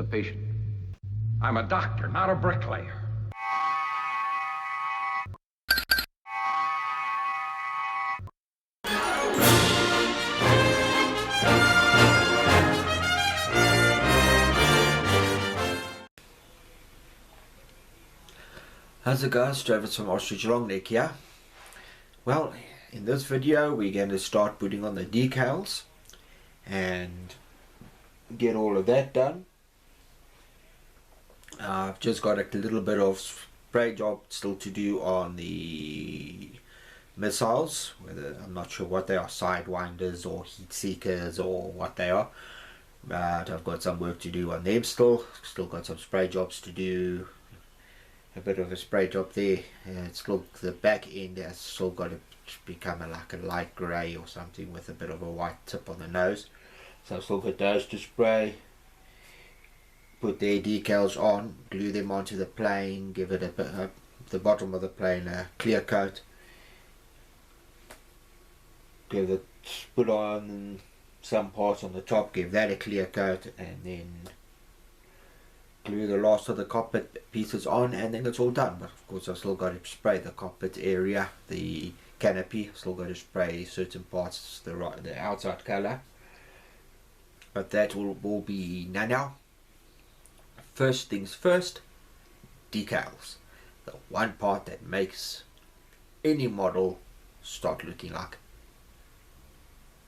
a patient. I'm a doctor, not a bricklayer. How's it guys, Travis from Ostrich long neck here. Well, in this video we're going to start putting on the decals and get all of that done. I've just got a little bit of spray job still to do on the missiles, whether I'm not sure what they are, sidewinders or heat seekers or what they are, but I've got some work to do on them still got some spray jobs to do. A bit of a spray job there, and it's still the back end has still got to become like a light grey or something with a bit of a white tip on the nose, so I've still got those to spray. Put their decals on, glue them onto the plane, give it a bit the bottom of the plane a clear coat, put on some parts on the top, give that a clear coat, and then glue the last of the cockpit pieces on, and then it's all done. But of course I've still got to spray the cockpit area, the canopy, still got to spray certain parts, the outside colour, but that will all be now. First things first, decals, the one part that makes any model start looking like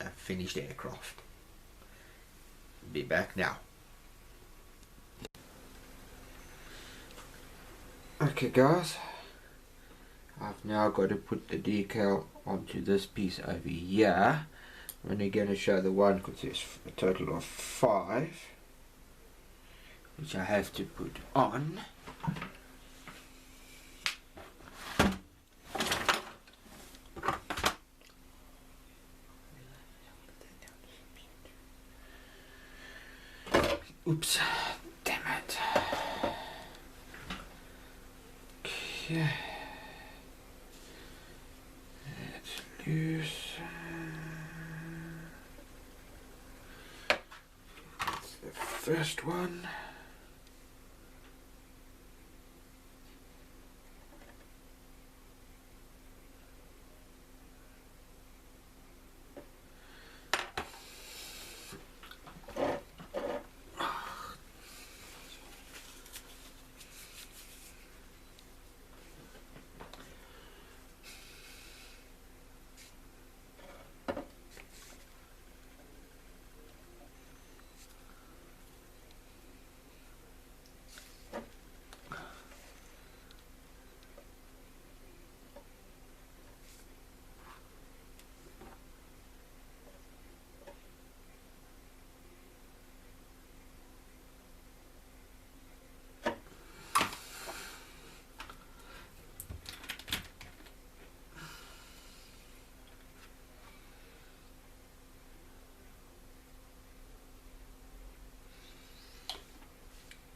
a finished aircraft. Be back now. Okay guys, I've now got to put the decal onto this piece over here. I'm only going to show the one because there's a total of 5 which I have to put on. Oops, damn it. Okay, it's loose. That's the first one.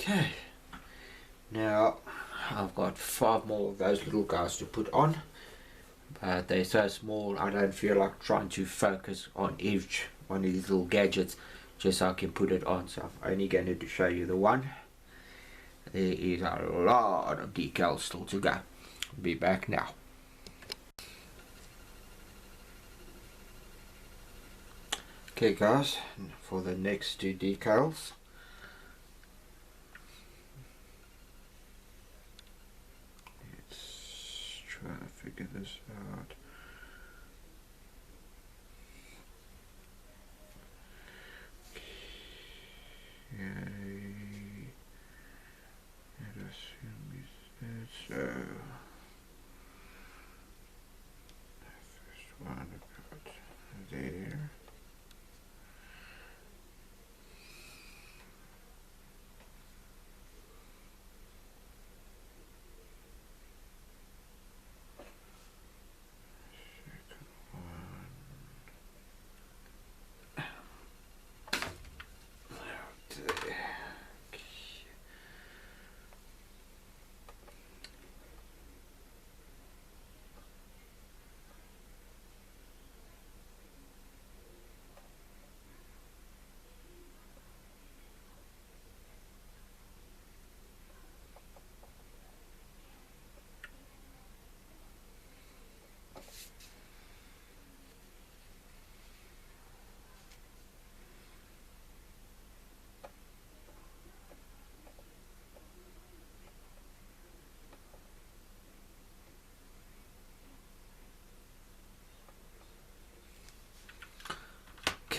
Okay, now I've got 5 more of those little guys to put on, but they're so small I don't feel like trying to focus on each one of these little gadgets just so I can put it on, so I'm only going to show you the one. There is a lot of decals still to go. Be back now. Okay guys, for the next 2 decals, trying to figure this out. Okay, I'd assume it's that. So first one about there.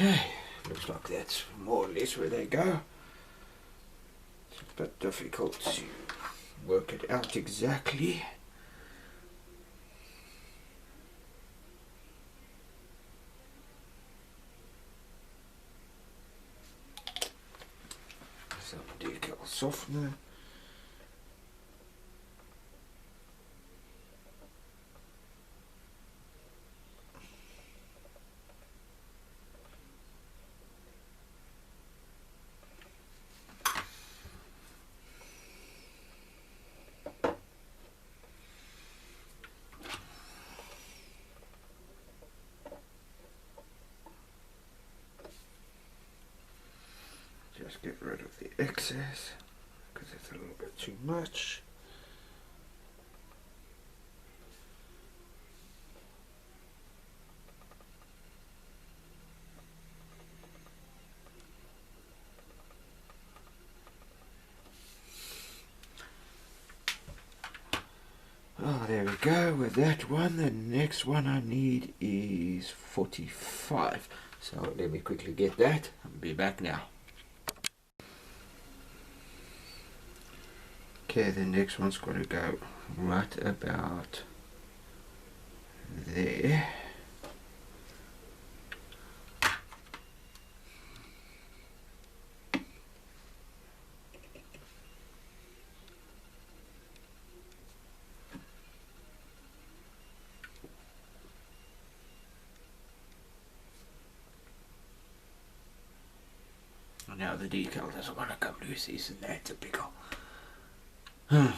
Okay, looks like that's more or less where they go. It's a bit difficult to work it out exactly. Some decal softener. Just get rid of the excess because it's a little bit too much. Oh, there we go with that one. The next one I need is 45. So let me quickly get that. I'll be back now. Okay, the next one's got to go right about there. Now the decal doesn't want to come loose, isn't that typical? Good,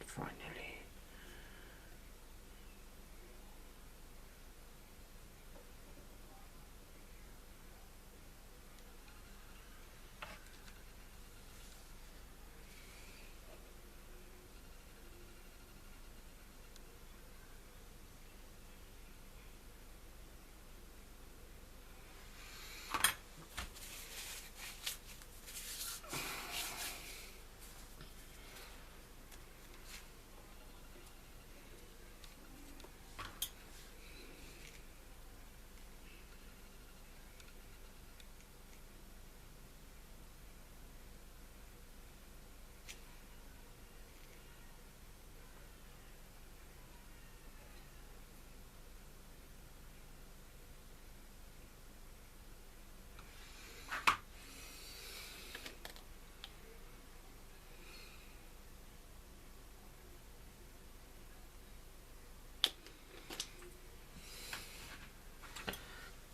finally.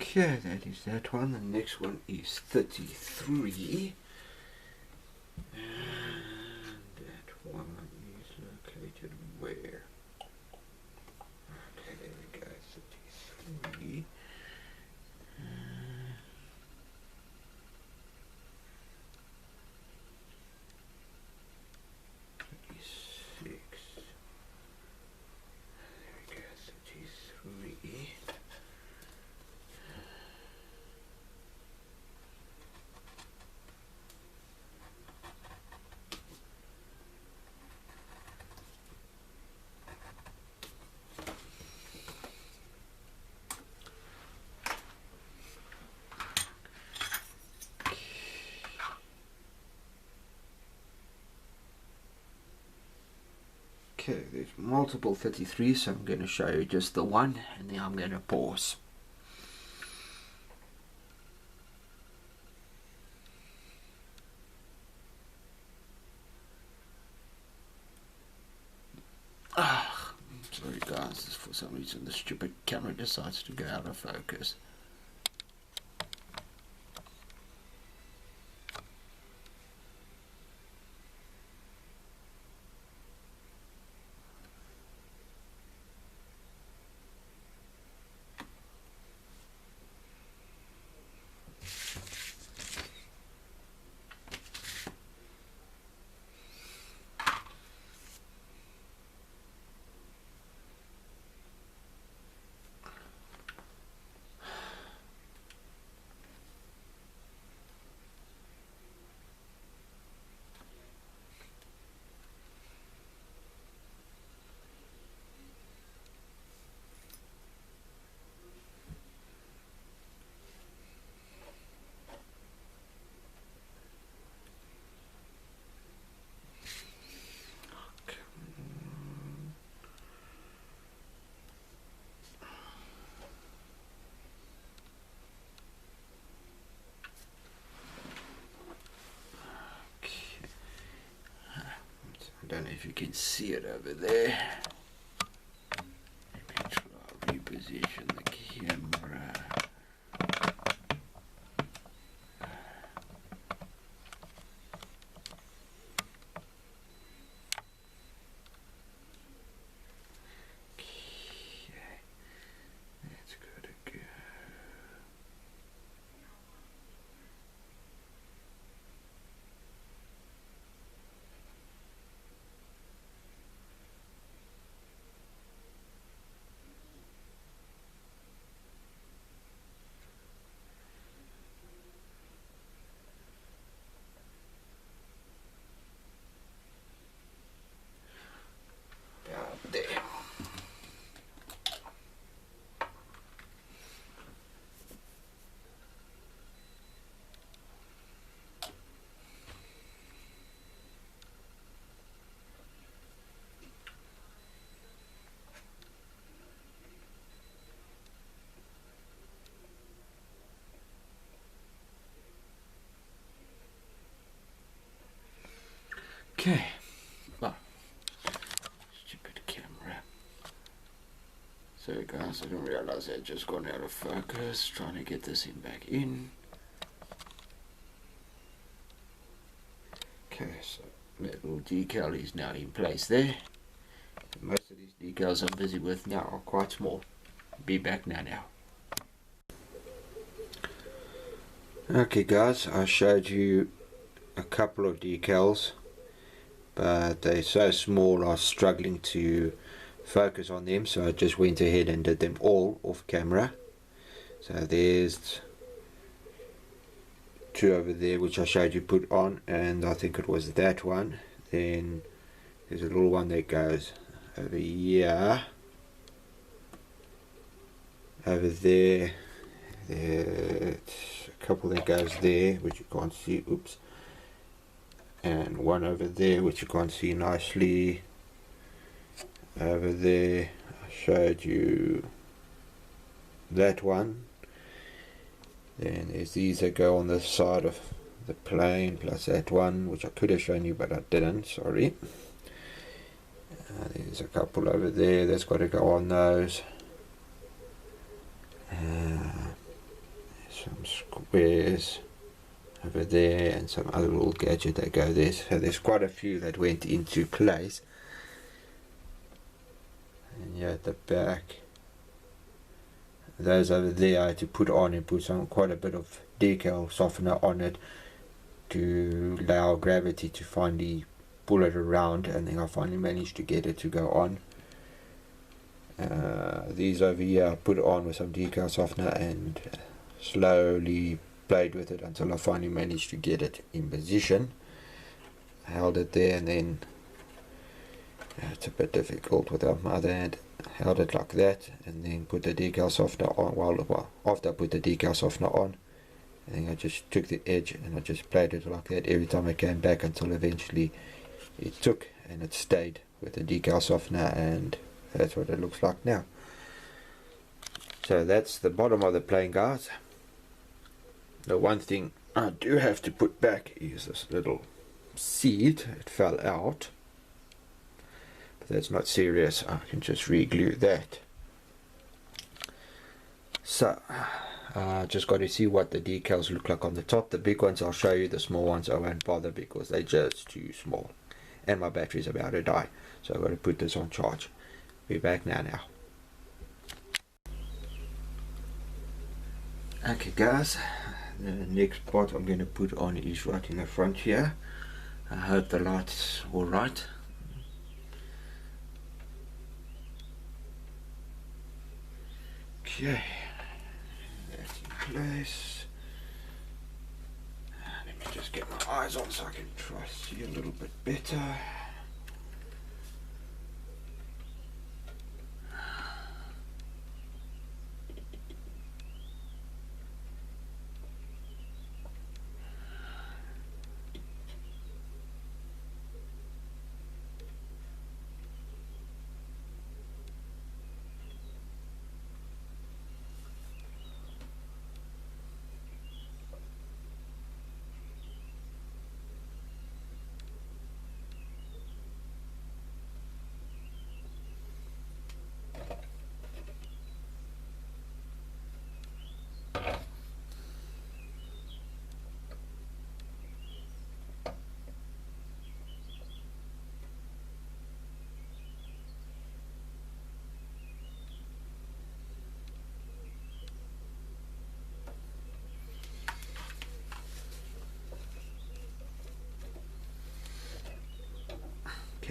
Okay, that is that one. The next one is 33. And that one is located where? Okay, there we go, 33. 36. There we go, 33. Okay, there's multiple 33, so I'm going to show you just the one, and then I'm going to pause. Sorry guys, for some reason the stupid camera decides to go out of focus. don't know if you can see it over there. Let me try reposition the camera. There. Okay. Well, stupid camera. Sorry guys, I didn't realize I had just gone out of focus. Trying to get this back in. Okay, so that little decal is now in place there. Most of these decals I'm busy with now are quite small. Be back now. Okay guys, I showed you a couple of decals, but they're so small I was struggling to focus on them, so I just went ahead and did them all off camera. So there's two over there which I showed you put on, and I think it was that one. Then there's a little one that goes over here, over there, there's a couple that goes there which you can't see, oops, and one over there which you can't see nicely. Over there I showed you that one. Then there's these that go on the side of the plane, plus that one which I could have shown you but I didn't, sorry. There's a couple over there that's got to go on those. Some squares over there and some other little gadget that go there. So there's quite a few that went into place. And yeah, at the back, those over there I had to put on and put quite a bit of decal softener on it to allow gravity to finally pull it around, and then I finally managed to get it to go on. These over here I put on with some decal softener and slowly played with it until I finally managed to get it in position. I held it there, and then it's a bit difficult without my other hand. Held it like that and then put the decal softener on. Well, after I put the decal softener on, I think I just took the edge and I just played it like that every time I came back until eventually it took and it stayed with the decal softener, and that's what it looks like now. So that's the bottom of the plane, guys. The one thing I do have to put back is this little seat. It fell out, but that's not serious. I can just re-glue that. So just got to see what the decals look like on the top. The big ones I'll show you, the small ones I won't bother because they're just too small and my battery's about to die, so I've got to put this on charge. Be back now. Okay guys, the next part I'm going to put on is right in the front here. I hope the light's alright. Okay, that's in place. Let me just get my eyes on so I can try to see a little bit better.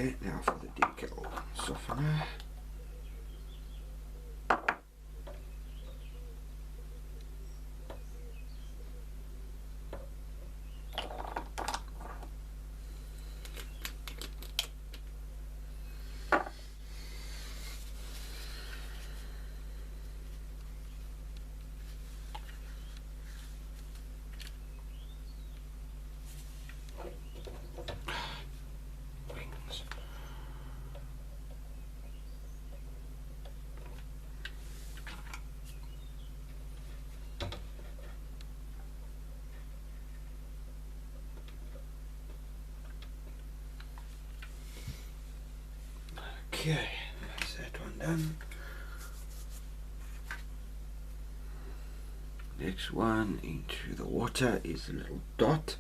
Okay, now for the decal softener. Okay, that's that one done. Next one into the water is a little dot.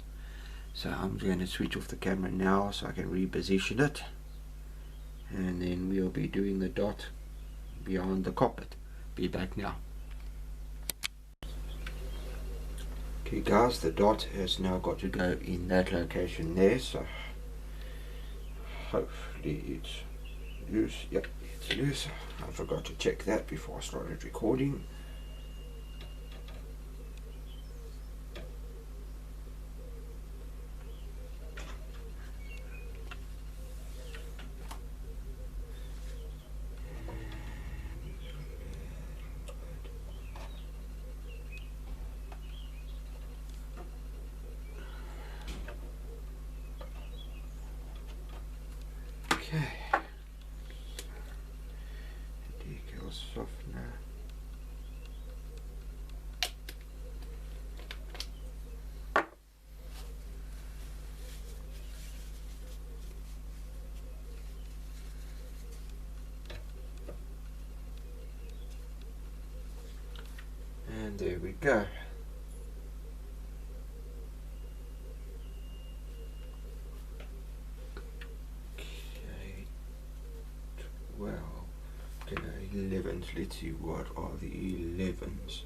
So I'm going to switch off the camera now so I can reposition it. And then we'll be doing the dot beyond the cockpit. Be back now. Okay guys, the dot has now got to go in that location there, so hopefully it's loose. Yep, it's loose. I forgot to check that before I started recording. Okay, decal softener. And there we go. Okay, 12, okay, 11s. Let's see, what are the 11s?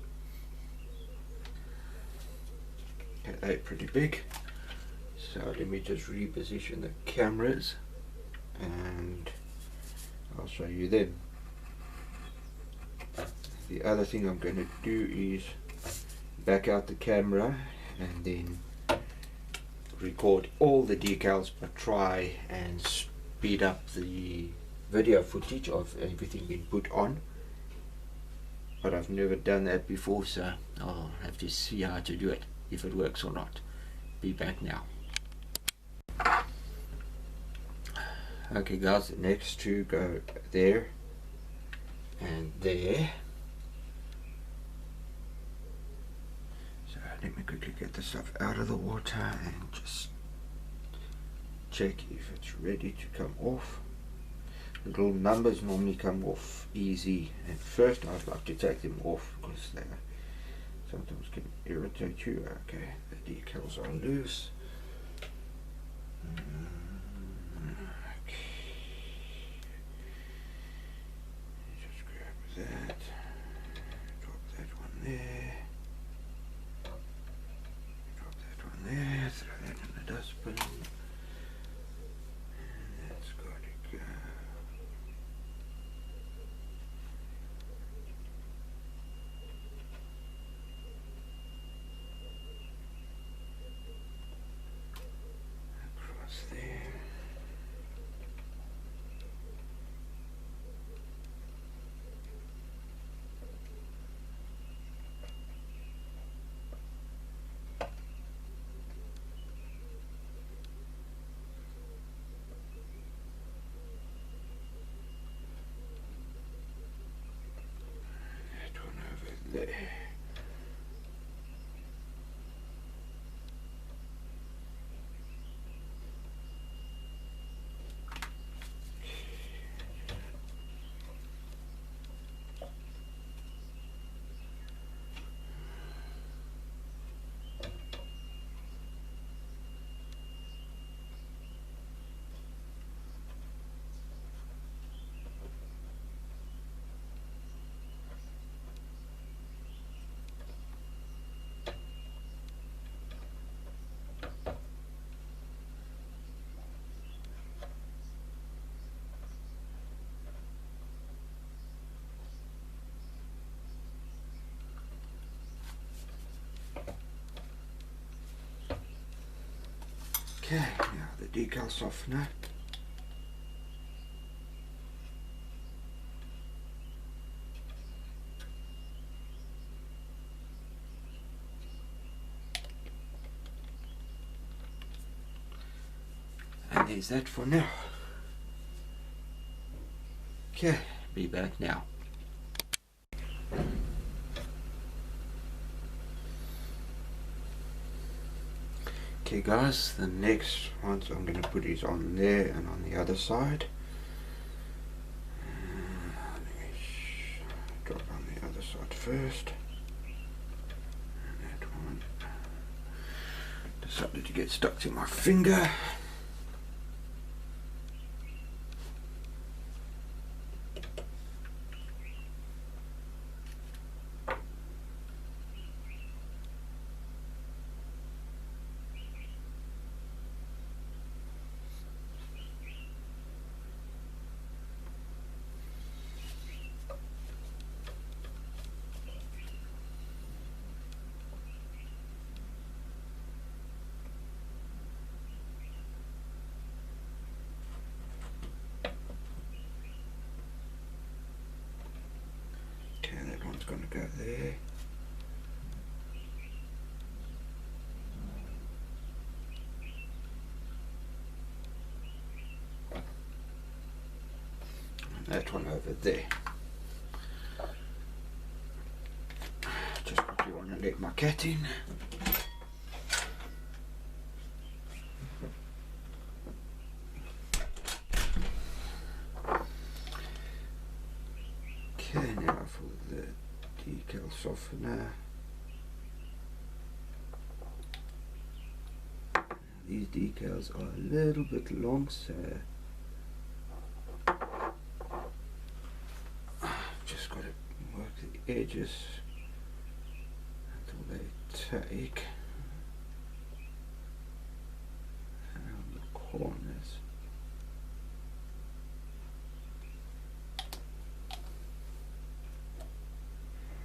Okay, they're pretty big. So let me just reposition the cameras and I'll show you them. The other thing I'm going to do is back out the camera and then record all the decals, but try and speed up the video footage of everything being put on. But I've never done that before, so I'll have to see how to do it, if it works or not. Be back now. Okay guys, the next two go there and there. So let me quickly get the stuff out of the water and just check if it's ready to come off. Little numbers normally come off easy at first. I'd like to take them off because they sometimes can irritate you. Okay, the decals are loose. Just grab that, drop that one there, drop that one there, throw that in the dustbin, and that's got to go. Okay, now the decal softener. And there's that for now. Okay, be back now. Okay guys, the next ones I'm going to put is on there and on the other side. Let me drop on the other side first. And that one decided to get stuck to my finger. Going to go there. And that one over there. Just quickly want to let my cat in. Okay, now for the decal softener. These decals are a little bit long, so just got to work the edges until they take around the corners.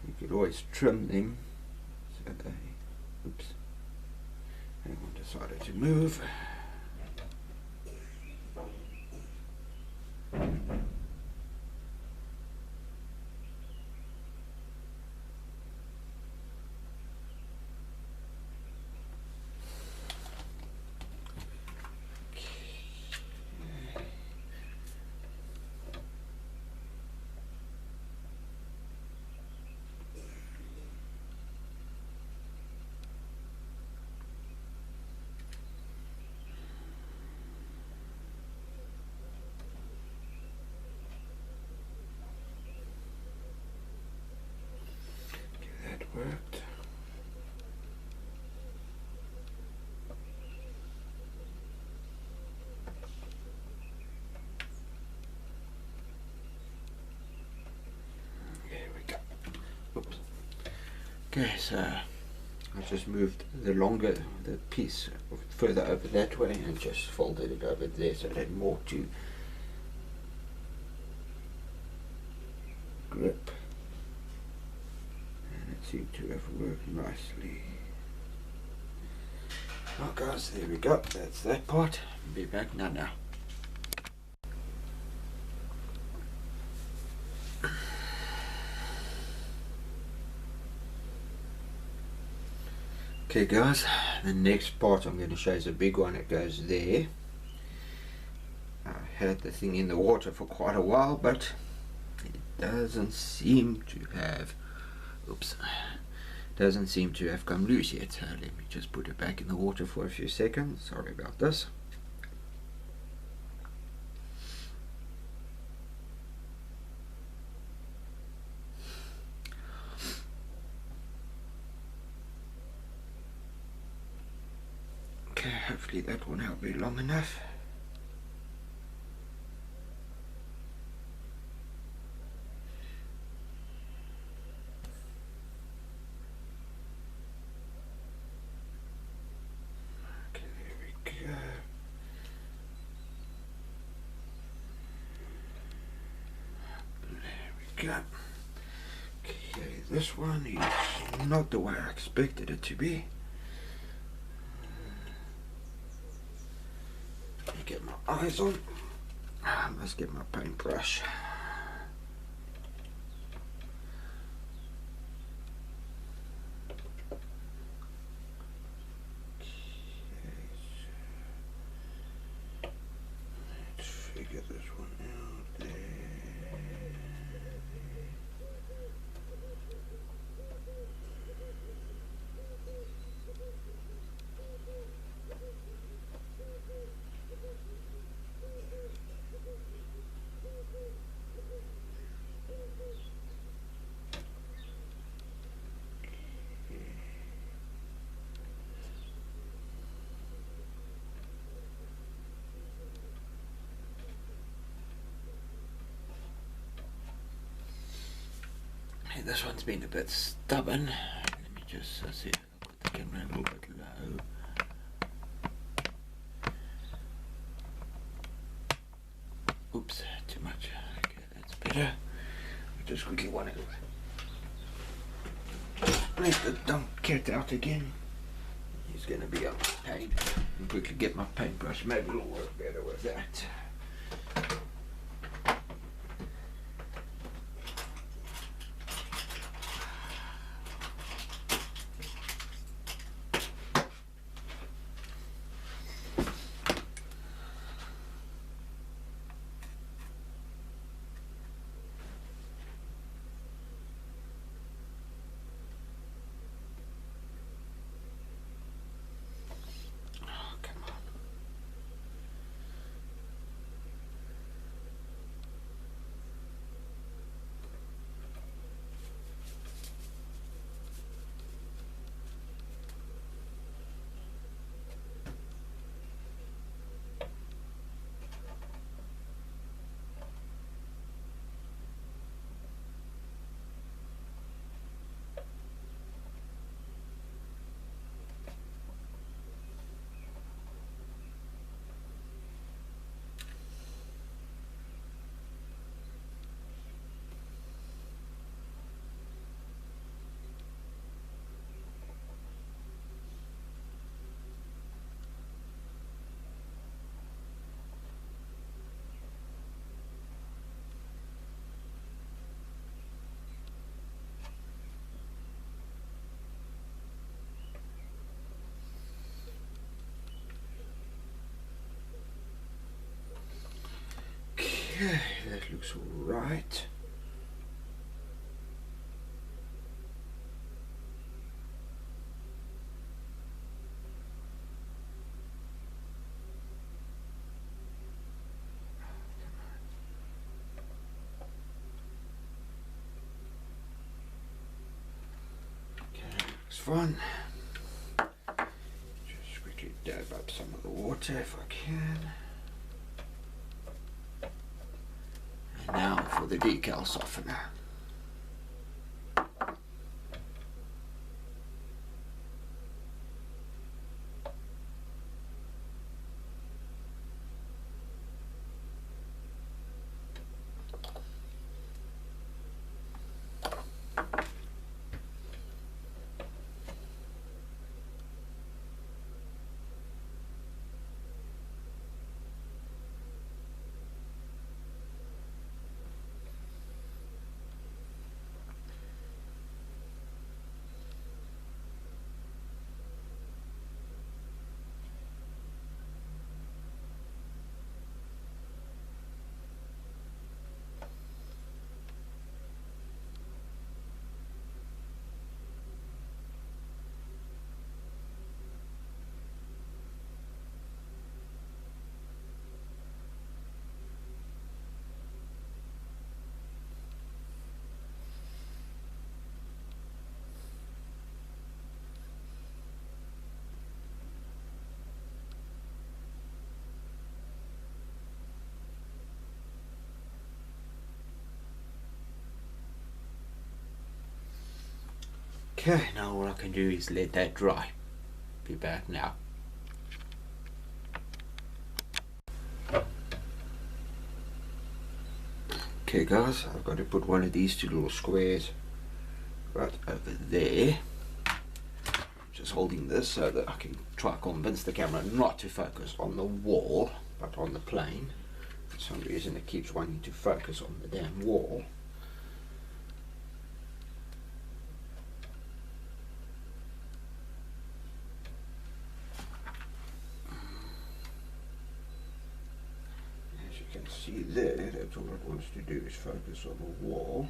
You could always trim them so they, oops, that one decided to move. Worked. There we go. Oops. Okay, so I just moved the piece further over that way and just folded it over there so it had more to grip. Seem to have worked nicely. Well guys, there we go, that's that part. Be back now. Okay guys, the next part I'm going to show is a big one. It goes there. I had the thing in the water for quite a while, but it doesn't seem to have doesn't seem to have come loose yet, so let me just put it back in the water for a few seconds. Sorry about this. Okay, hopefully that will now be long enough. Okay, this one is not the way I expected it to be. eyes on. I must get my paintbrush. Let's figure this one out there. This one's been a bit stubborn. Let me just see if I put the camera a little bit low. Oops, too much. Okay, that's better. I just quickly want to let the dumb cat out again. He's going to be unpaid. And quickly get my paintbrush. Maybe it'll work better with that. Okay, that looks alright. Okay, looks fun. Just quickly dab up some of the water if I can. Now for the decal softener. Okay, now all I can do is let that dry. Be back now. Okay guys, I've got to put one of these two little squares right over there. Just holding this so that I can try to convince the camera not to focus on the wall but on the plane. For some reason it keeps wanting to focus on the damn wall. As you can see there, that's all it wants to do is focus on the wall.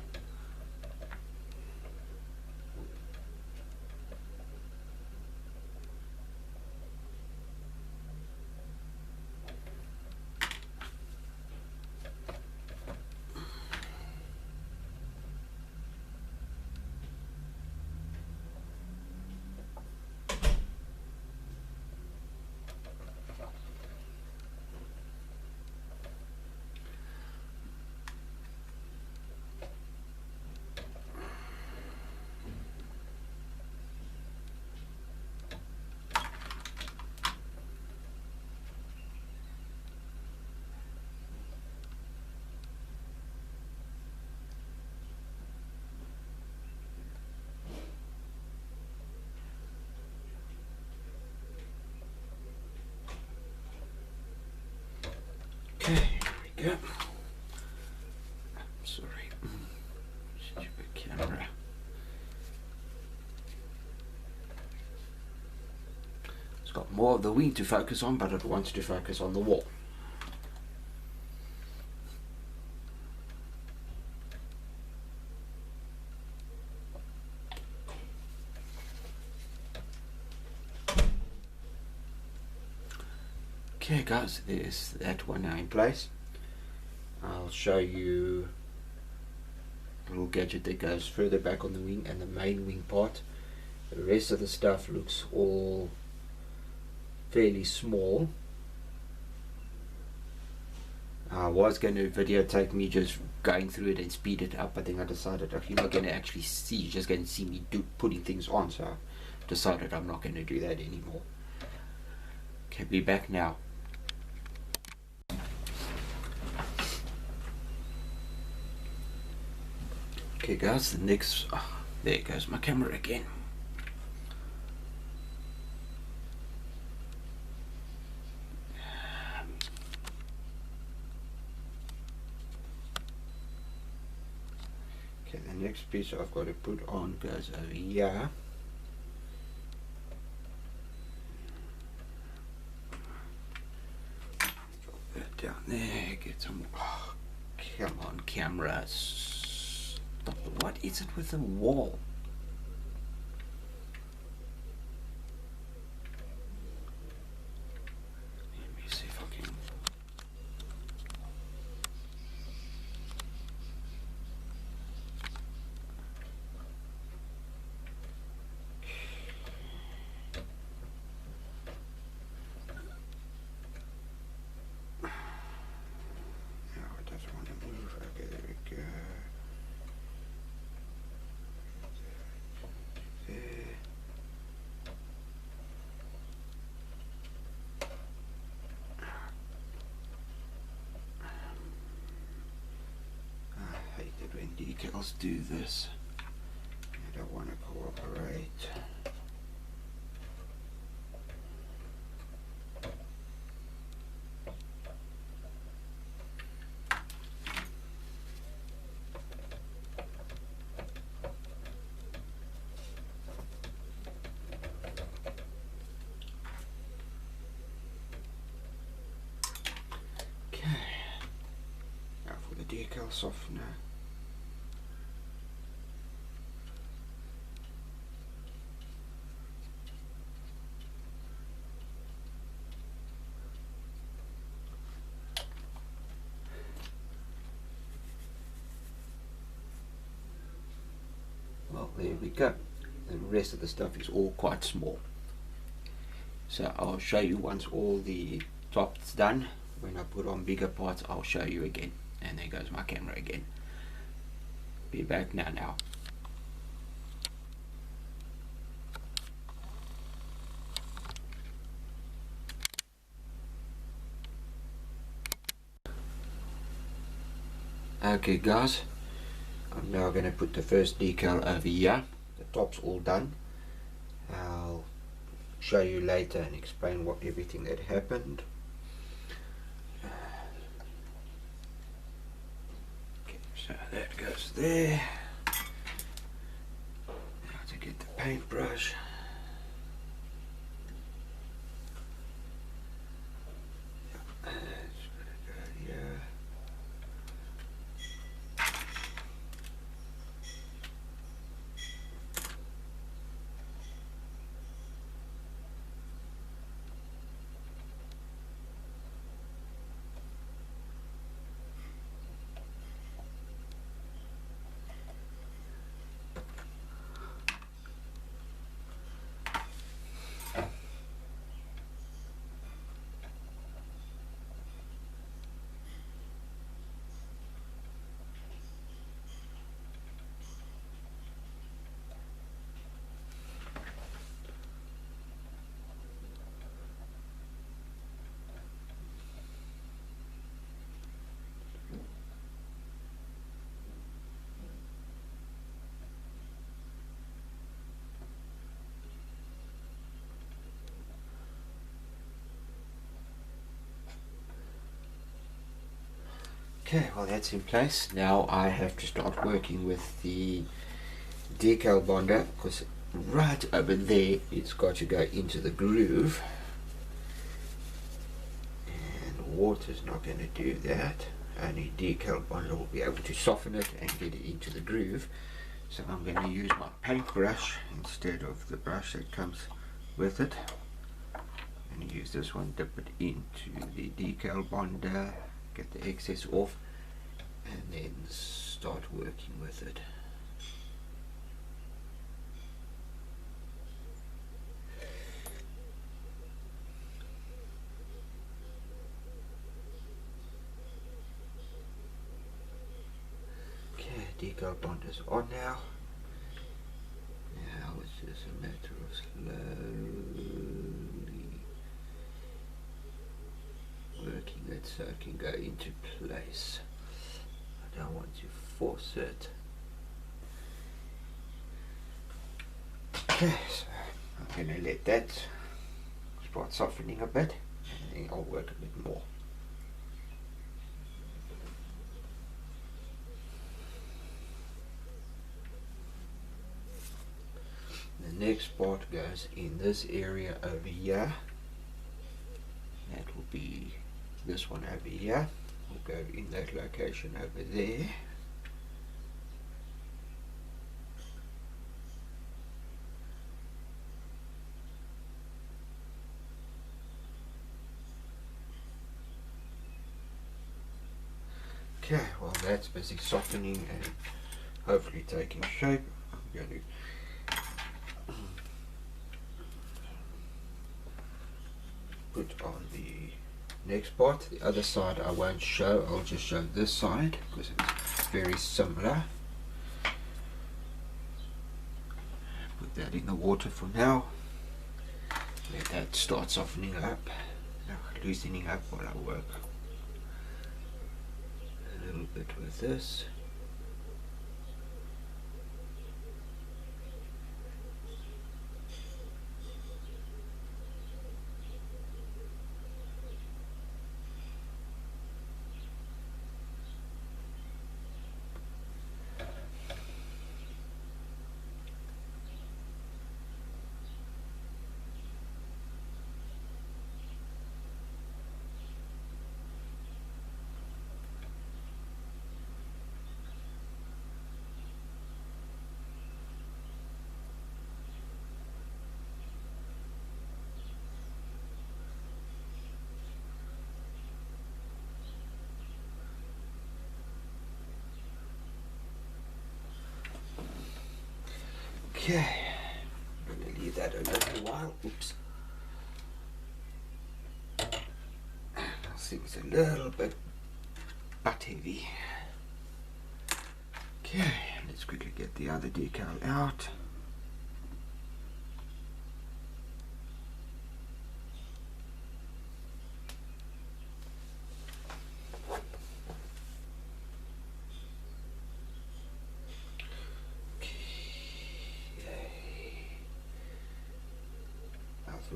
Okay, here we go. Sorry, stupid camera. It's got more of the wing to focus on, but it wants to focus on the wall. Okay guys, there's that one now in place. I'll show you a little gadget that goes further back on the wing and the main wing part. The rest of the stuff looks all fairly small. I was going to videotape me just going through it and speed it up. I think I decided if you're not going to actually see, you're just going to see me putting things on, so I decided I'm not going to do that anymore. Okay, be back now. Okay guys, the next, there goes my camera again. Okay, the next piece I've got to put on goes over here. Drop that down there, get some, oh, come on camera. What is it with the wall? Let me see if I can. No, it doesn't want to move. Okay, there we go. I hate it when decals do this. I don't want to cooperate. Decal softener. Well, there we go. The rest of the stuff is all quite small. So I'll show you once all the top's done. When I put on bigger parts, I'll show you again. And there goes my camera again. Be back now. Okay guys, I'm now going to put the first decal over here. The top's all done. I'll show you later and explain what everything that happened. Okay, so that goes there. Now to get the paintbrush. Okay, well that's in place. Now I have to start working with the decal bonder, because right over there it's got to go into the groove, and water's not going to do that. Only decal bonder will be able to soften it and get it into the groove. So I'm going to use my paintbrush instead of the brush that comes with it. I'm going to use this one, dip it into the decal bonder, get the excess off, and then start working with it. Okay, decal bonder's on now. Now it's just a matter of slowly working it so it can go into place. I don't want to force it. Okay, so I'm going to let that start softening a bit, and then I'll work a bit more. The next part goes in this area over here. That will be this one over here. We'll go in that location over there. Okay, well that's busy softening and hopefully taking shape. I'm going to put on the next part. The other side I won't show, I'll just show this side because it's very similar. Put that in the water for now. Let that start softening up, loosening up while I work a little bit with this. Okay, I'm going to leave that a little while. Oops. This thing's a little bit butt heavy. Okay, let's quickly get the other decal out.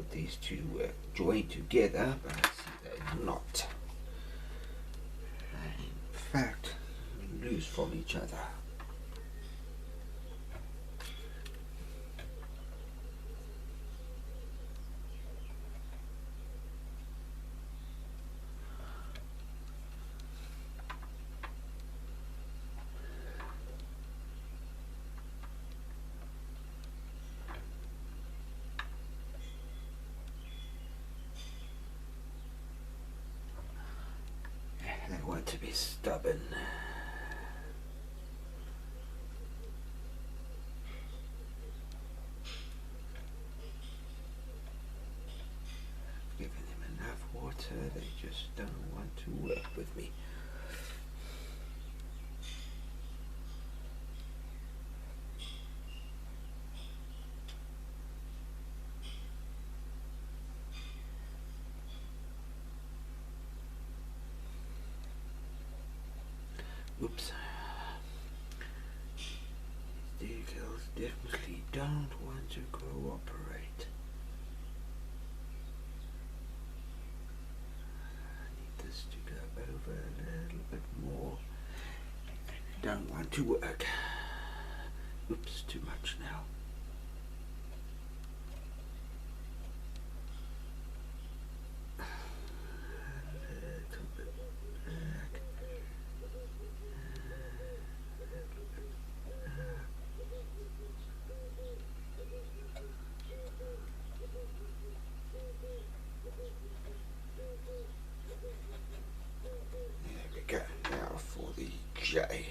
put these two join together, but I see they're not. In fact, loose from each other. They want to be stubborn. Giving them enough water, they just don't want to work with me. Oops. These decals definitely don't want to cooperate. I need this to go over a little bit more. Don't want to work. Oops, too much now. Now for the J.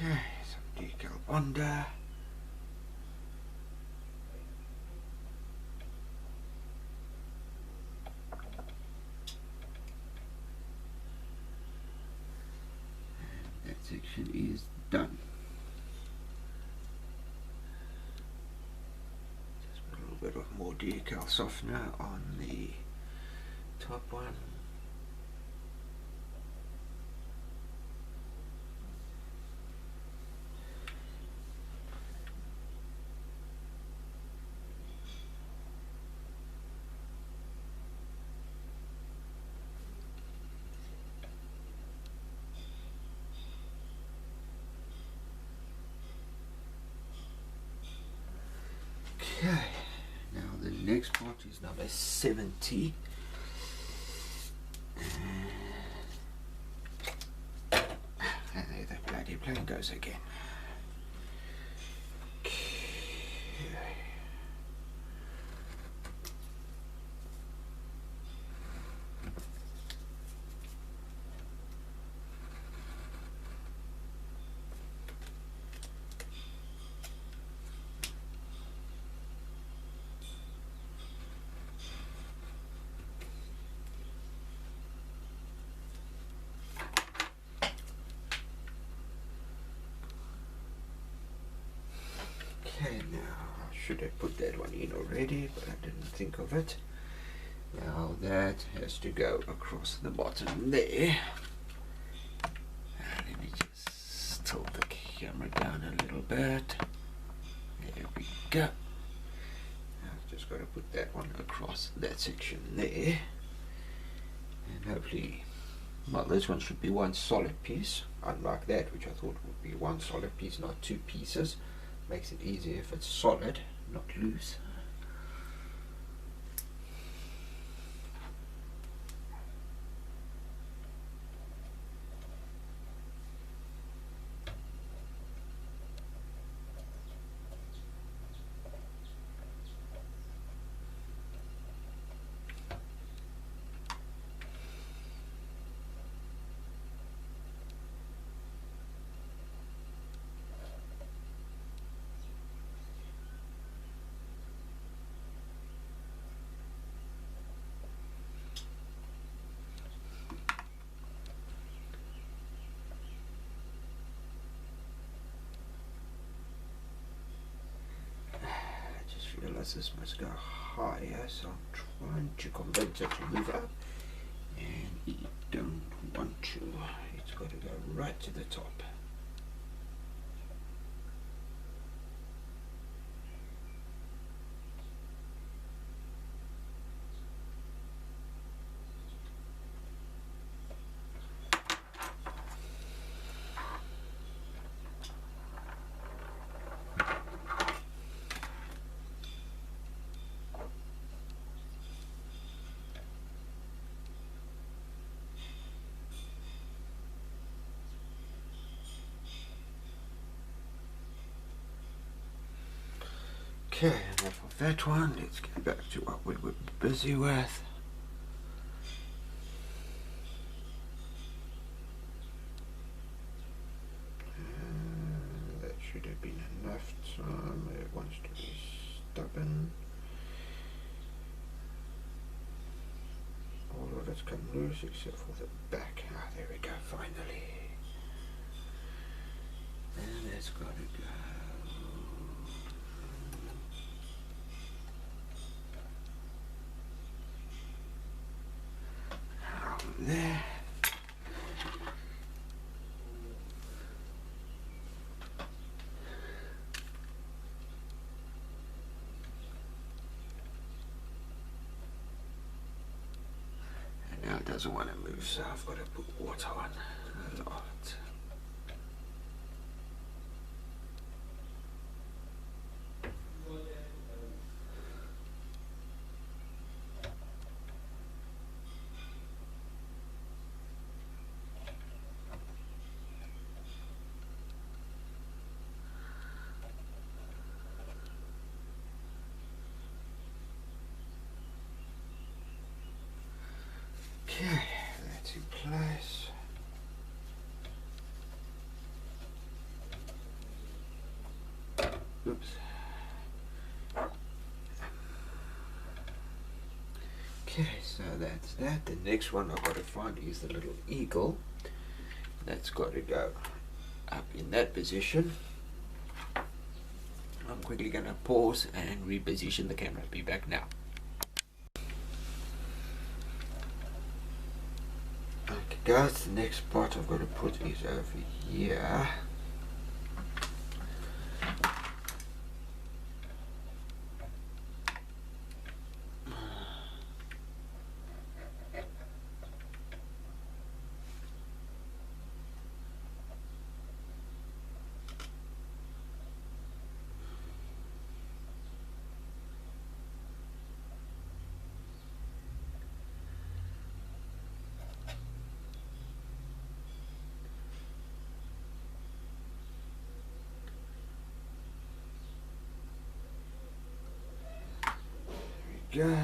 Okay, some decal bonder. And that section is done. Just put a little bit of more decal softener on the top one. Okay, now the next part is number 70. And there the bloody plane goes again. Okay. Okay, now I should have put that one in already, but I didn't think of it. Now that has to go across the bottom there. And let me just tilt the camera down a little bit. There we go. I've just got to put that one across that section there. And hopefully, well, this one should be one solid piece, unlike that, which I thought would be one solid piece, not two pieces. Makes it easier if it's solid, not loose. This must go higher, so I'm trying to convince it to move up, and you don't want to. It's got to go right to the top. Okay, enough of that one. Let's get back to what we were busy with. That should have been enough time. It wants to be stubborn. All of it's come loose except for the back. Ah, there we go, finally. And it's got to go. There. And now it doesn't want to move, so I've got to put water on a lot. Okay, that's in place. Oops. Okay, so that's that. The next one I've got to find is the little eagle. That's got to go up in that position. I'm quickly going to pause and reposition the camera. Be back now. Okay guys, the next part I've got to put is over here. Go.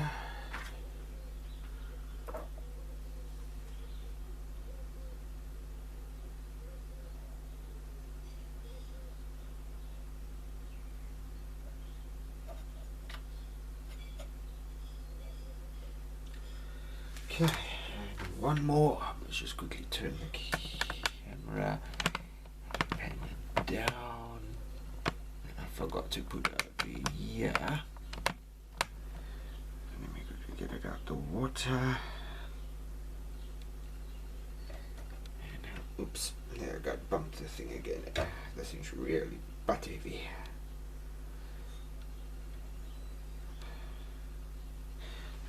Okay, and one more. Let's just quickly turn the camera, pan it down. And I forgot to put it over here. Let me quickly get it out the water. And, oops, there I got bumped the thing again. This thing's really butt heavy.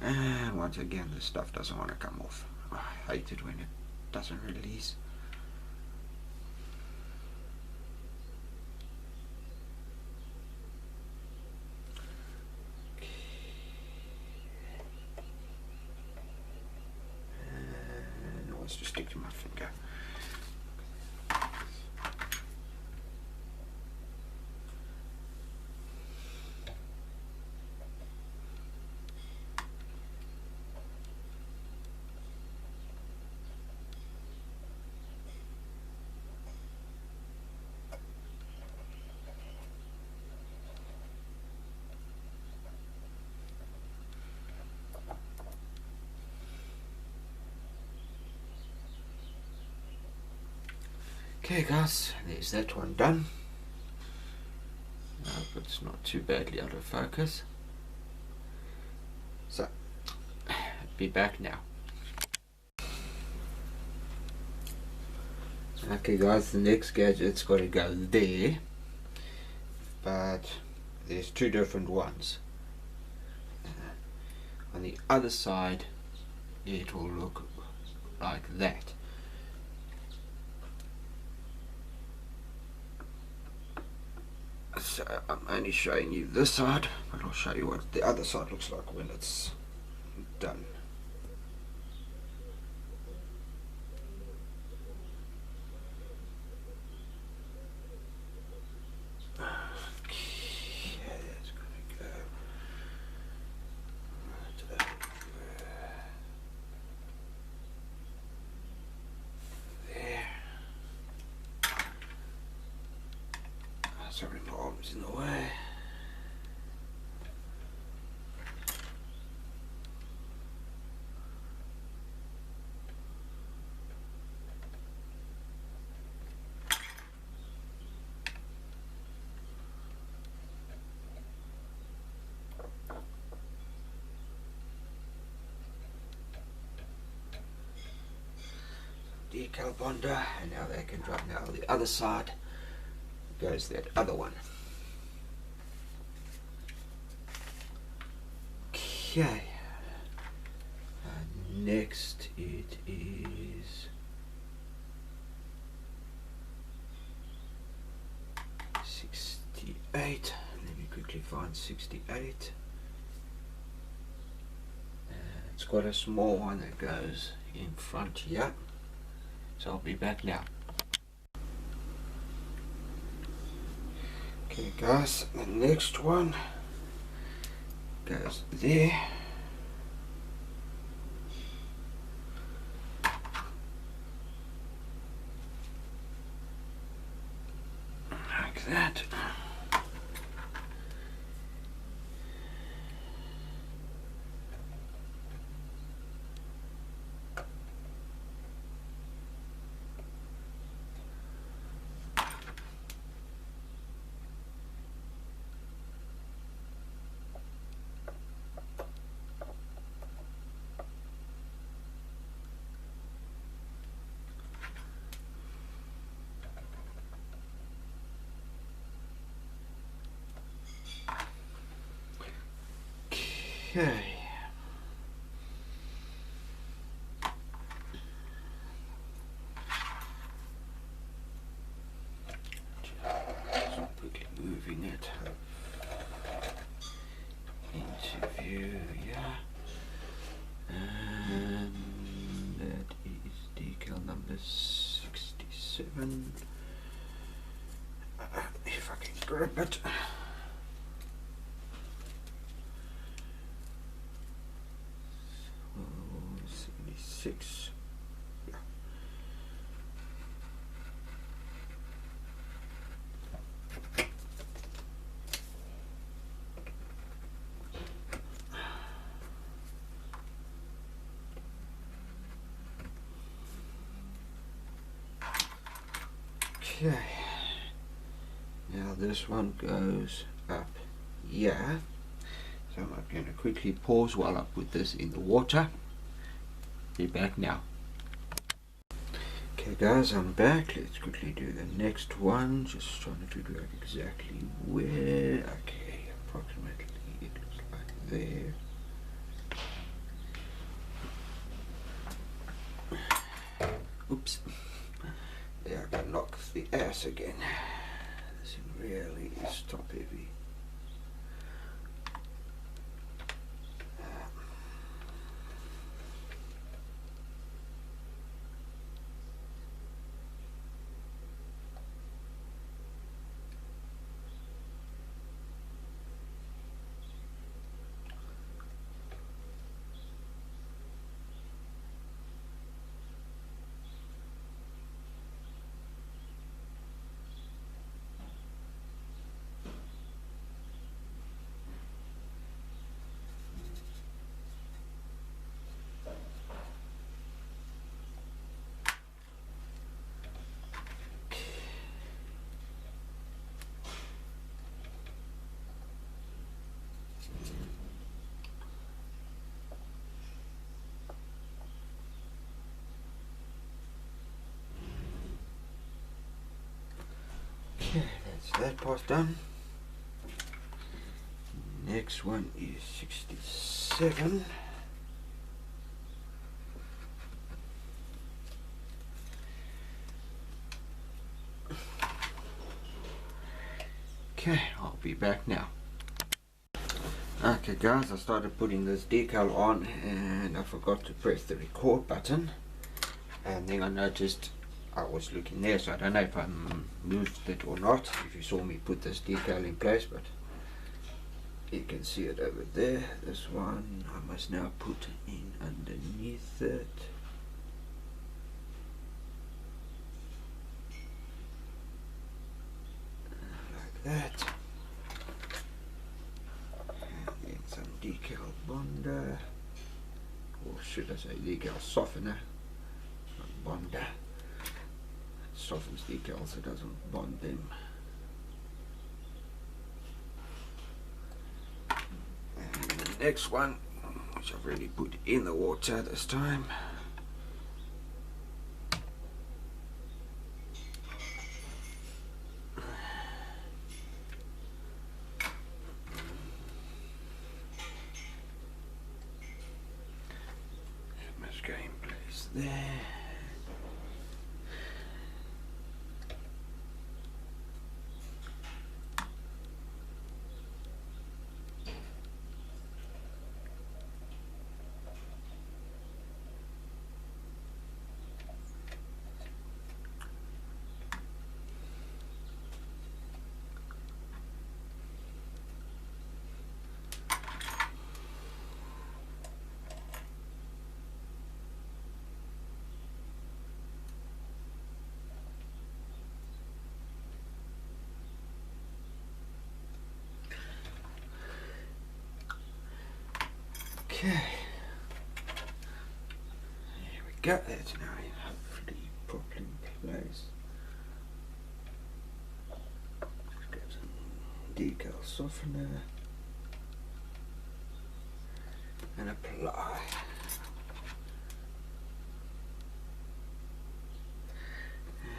And once again, the stuff doesn't want to come off. Oh, I hate it when it doesn't release. And it wants to stick to my finger. Okay guys, there's that one done. I hope it's not too badly out of focus. So, be back now. Okay guys, the next gadget's got to go there, but there's two different ones. On the other side it will look like that. So I'm only showing you this side, but I'll show you what the other side looks like when it's done. Sorry, my arm's in the way. Decal bonder, and now they can drop. Now the other side goes that other one. Okay, next it is 68. Let me quickly find 68. It's got a small one that goes in front here, so I'll be back now. Okay guys, the next one goes there. Like that. Okay. Just quickly moving it into view, yeah. And that is decal number 67. If I can grab it. 76. Yeah. Okay. Now this one goes up here. So So I'm going to quickly pause while I put this in the water. Be back now. Okay guys, I'm back. Let's quickly do the next one. Just trying to figure out exactly where. Okay, approximately it looks like there. Oops. There, I can knock the ass again. This thing really is top heavy. Okay, that's that part done. Next one is 67. Okay, I'll be back now. Okay guys, I started putting this decal on and I forgot to press the record button, and then I noticed I was looking there, so I don't know if I moved it or not, if you saw me put this decal in place, but you can see it over there. This one I must now put in underneath it. Like that. And then some decal bonder, or should I say decal softener, not bonder. It softens decals, it doesn't bond them. And the next one, which I've already put in the water this time. It must go in place there. Okay, there we go, that's now hopefully properly in place. Just grab some decal softener and apply.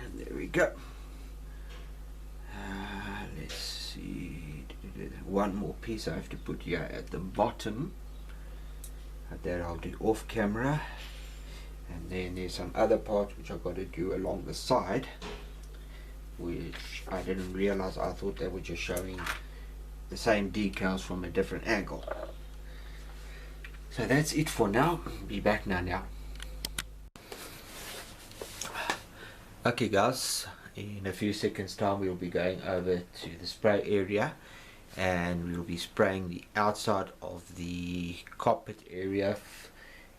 And there we go. Let's see, one more piece I have to put here at the bottom. That I'll do off camera, and then there's some other parts which I've got to do along the side, which I didn't realize. I thought they were just showing the same decals from a different angle. So that's it for now. Be back now. Okay guys, in a few seconds time we'll be going over to the spray area, and we'll be spraying the outside of the cockpit area,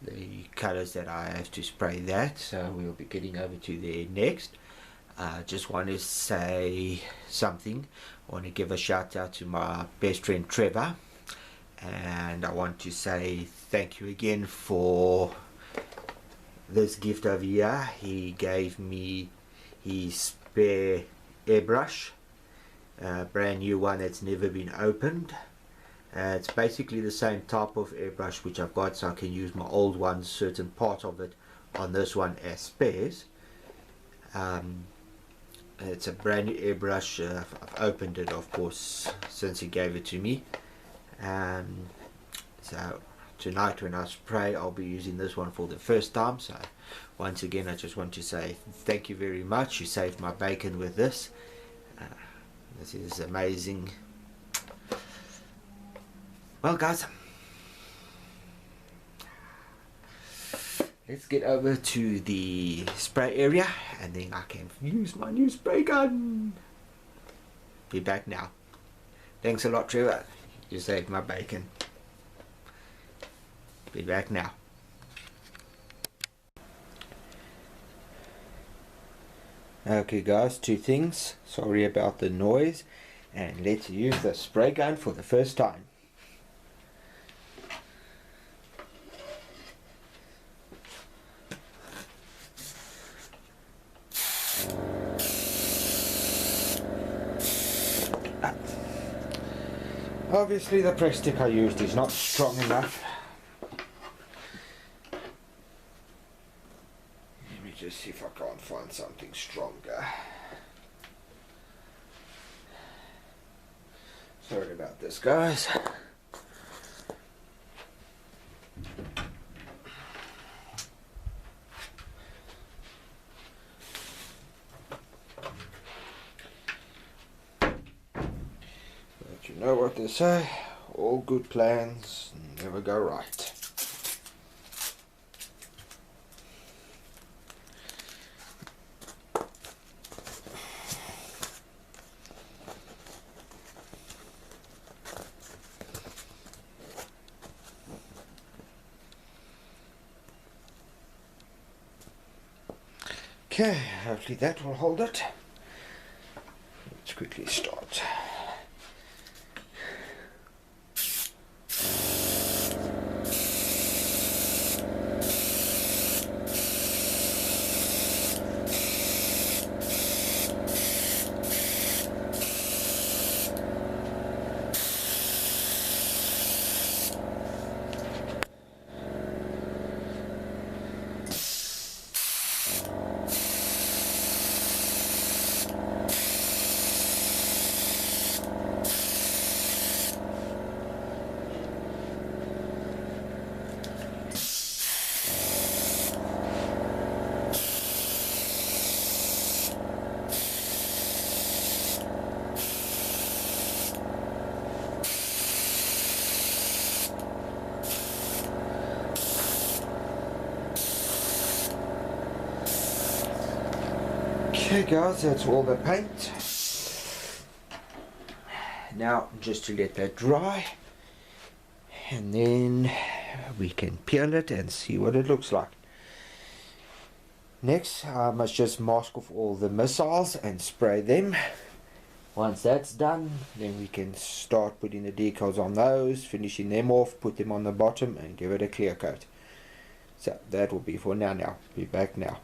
the colors that I have to spray that, so we'll be getting over to there next. Just want to say something. I want to give a shout out to my best friend Trevor, and I want to say thank you again for this gift over here. He gave me his spare airbrush, brand new one that's never been opened, It's basically the same type of airbrush which I've got, so I can use my old one, certain part of it, on this one as spares. It's a brand new airbrush. I've opened it, of course, since he gave it to me. So tonight when I spray, I'll be using this one for the first time. So once again, I just want to say thank you very much. You saved my bacon with this. This is amazing. Well guys, let's get over to the spray area and then I can use my new spray gun. Be back now. Thanks a lot, Trevor. You saved my bacon. Be back now. Okay guys, two things. Sorry about the noise. And let's use the spray gun for the first time. Obviously the press stick I used is not strong enough. Let me just see if I can't find something stronger. Sorry about this guys. You know what they say, all good plans never go right. Okay, hopefully that will hold it. Let's quickly start. Okay guys, that's all the paint. Now just to let that dry and then we can peel it and see what it looks like. Next I must just mask off all the missiles and spray them. Once that's done, then we can start putting the decals on those, finishing them off, put them on the bottom and give it a clear coat. So that will be for now. Be back now.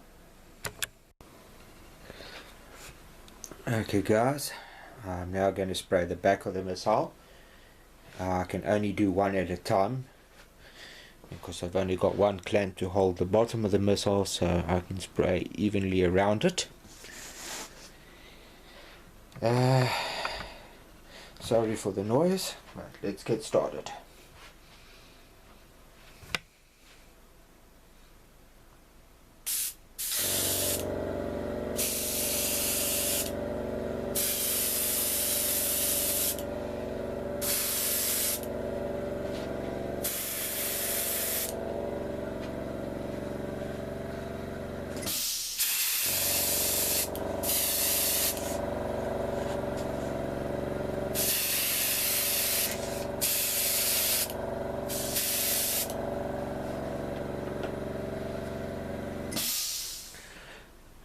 Okay guys, I'm now going to spray the back of the missile. I can only do one at a time because I've only got one clamp to hold the bottom of the missile, so I can spray evenly around it. Sorry for the noise, but let's get started.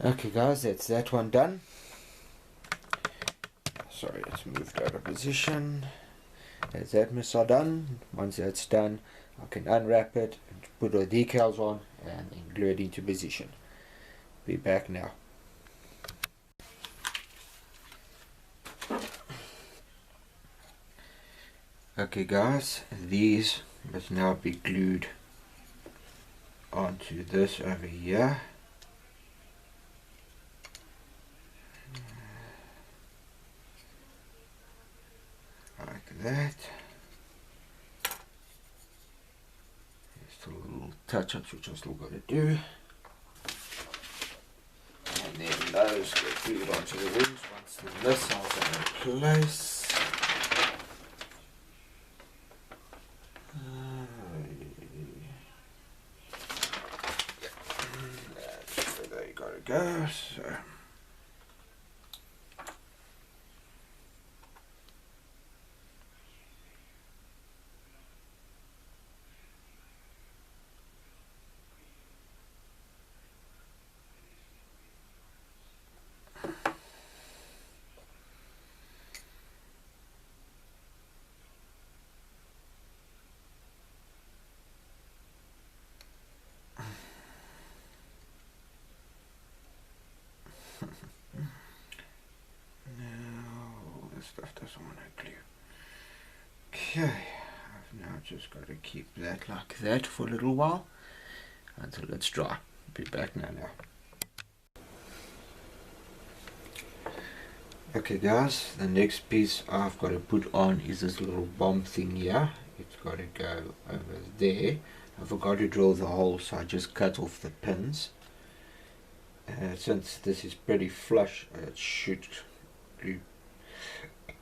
Okay guys, that's that one done. Sorry, it's moved out of position. That's that missile done. Once that's done, I can unwrap it, put the decals on and then glue it into position. Be back now. Okay guys, these must now be glued onto this over here. Like that. Still little touch-ups which I still got to do. And then those get glued onto the wings once the missiles are in place. That's where they gotta go. So stuff doesn't want to glue. Okay, I've now just got to keep that like that for a little while until it's dry. Be back now. Okay guys, the next piece I've got to put on is this little bomb thing here. It's got to go over there. I forgot to drill the hole, so I just cut off the pins. Since this is pretty flush, it should glue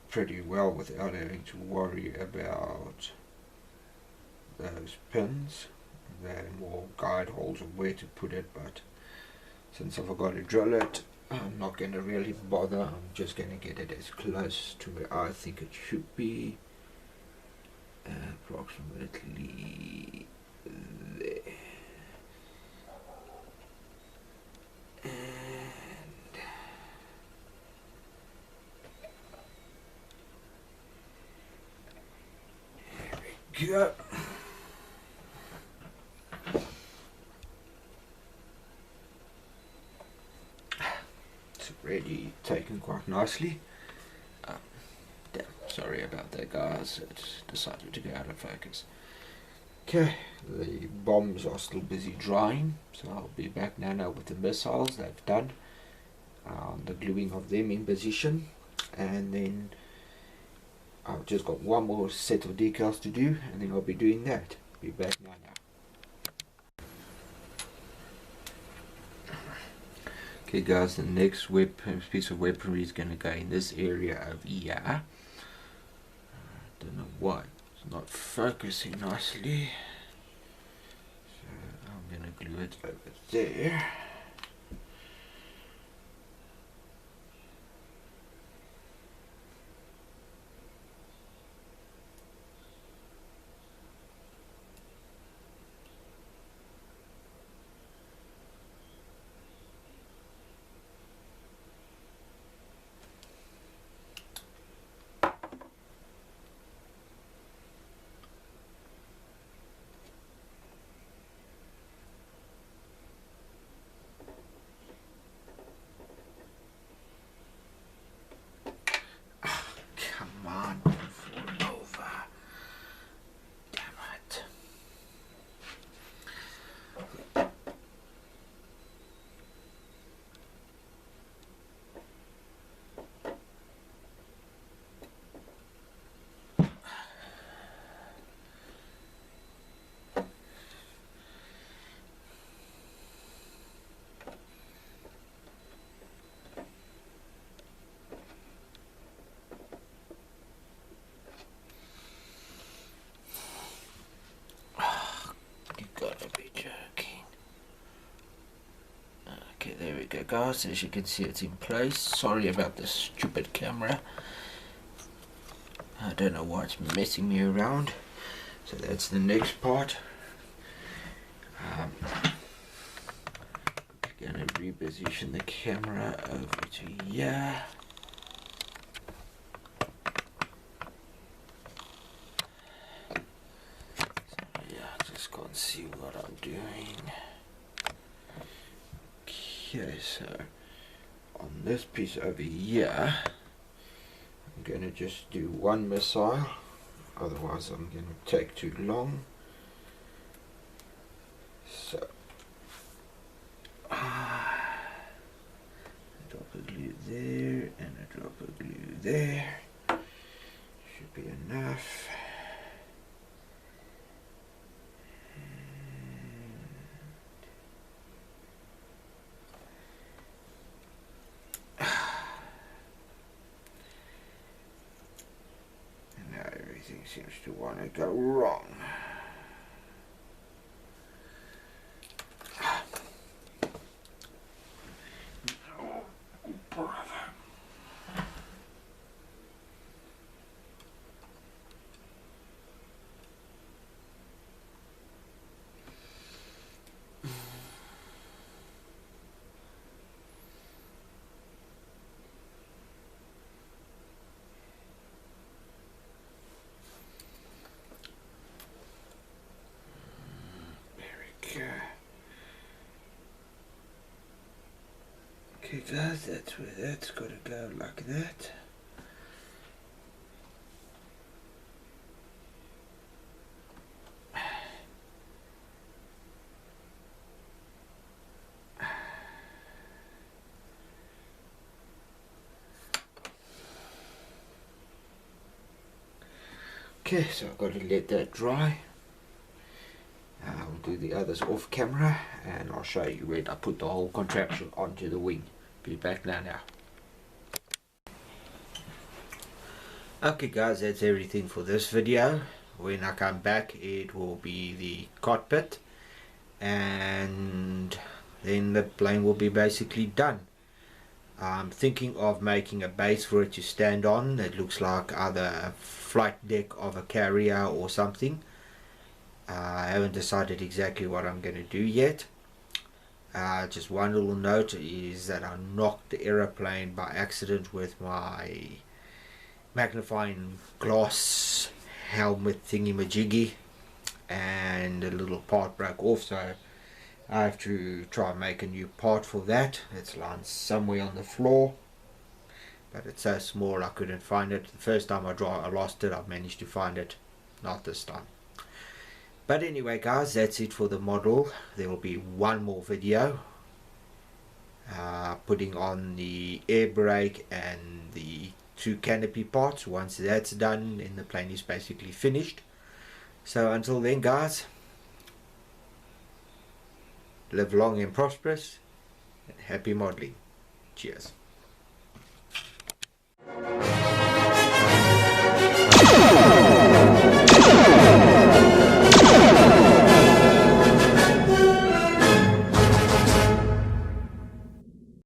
pretty well without having to worry about those pins. They're more guide holes of where to put it, but since I forgot to drill it, I'm not going to really bother. I'm just going to get it as close to where I think it should be, approximately there. Go. It's already taken quite nicely. Damn, sorry about that guys, it decided to go out of focus. Okay, the bombs are still busy drying, so I'll be back now with the missiles they've done. The gluing of them in position, and then I've just got one more set of decals to do, and then I'll be doing that. Be back now. Okay guys, the next piece of weaponry is going to go in this area over here. Don't know why it's not focusing nicely, so I'm going to glue it over there. There we go guys, as you can see it's in place. Sorry about this stupid camera, I don't know why it's messing me around. So that's the next part. Gonna reposition the camera over to here. So yeah, just can't see what I'm doing. Okay, so on this piece over here, I'm going to just do one missile otherwise I'm going to take too long. So a drop of glue there and a drop of glue there should be enough. And now everything seems to want to go wrong. Okay guys, that's where that's got to go, like that. Okay, so I've got to let that dry. I'll do the others off camera and I'll show you when I put the whole contraption onto the wing. Be back now. Okay guys, that's everything for this video. When I come back it will be the cockpit and then the plane will be basically done. I'm thinking of making a base for it to stand on. It looks like either a flight deck of a carrier or something. I haven't decided exactly what I'm going to do yet. Just one little note is that I knocked the aeroplane by accident with my magnifying glass helmet thingy majiggy, and a little part broke off, so I have to try and make a new part for that. It's lying somewhere on the floor, but it's so small I couldn't find it. The first time I lost it, I managed to find it, not this time. But anyway guys, that's it for the model. There will be one more video putting on the air brake and the two canopy parts. Once that's done, then the plane is basically finished. So until then guys, live long and prosperous and happy modeling. Cheers.